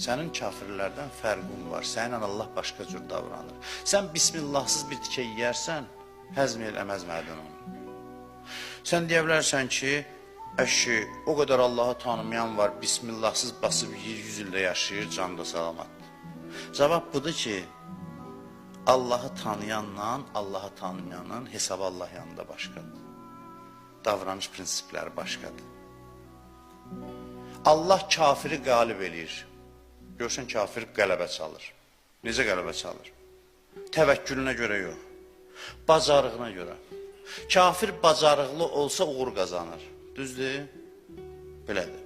Sənin kafirlərdən fərqin var. Səninlə Allah başqa cür davranır. Sən bismillahsız bir tikə yeyərsən, həzm eləməzmədin onu. Sən deyə bilərsən ki, əşi, o qədər Allahı tanımayan var, bismillahsız basıb 100 ildə yaşayır, canda salamatdır. Cavab budur ki, Allahı tanıyanla Allahı tanımayanın hesabı Allah yanında başqadır. Davranış prinsipləri başqadır. Allah kafiri qalib eləyir. Görsən kafir qələbə çalır. Necə qələbə çalır? Təvəkkülünə görə yox. Bacarığına görə. Kafir bacarıqlı olsa uğur qazanır. Düzdür? Belədir.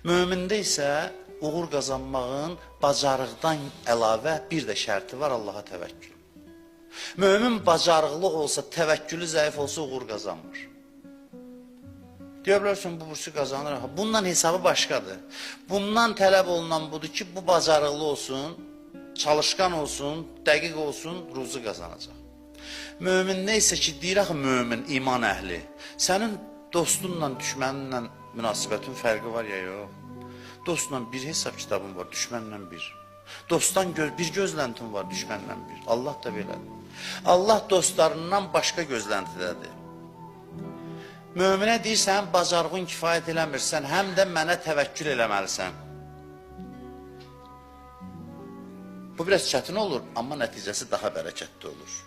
Mömində isə uğur qazanmağın bacarıqdan əlavə bir də şərti var, Allaha təvəkkül. Mömin bacarıqlı olsa, təvəkkülü zəif olsa uğur qazanmır. Deyə bilərsən, bu bursu qazanır. Bundan hesabı başqadır. Bundan tələb olunan budur ki, bu bacarıqlı olsun, çalışqan olsun, dəqiq olsun, ruzu qazanacaq. Mömin neysə ki, deyir axı mömin, iman əhli. Sənin dostunla, düşməninlə münasibətin fərqi var ya, yox. Dostla bir hesab kitabın var, düşmənlə bir. Dostdan bir gözləntin var, düşmənlə bir. Allah da belədir. Allah dostlarından başqa gözləntidədir. Möminə deyirsən, bacarığın kifayət eləmirsən, həm də mənə təvəkkül eləməlisən. Bu biraz çətin olur, amma nəticəsi daha bərəkətli olur.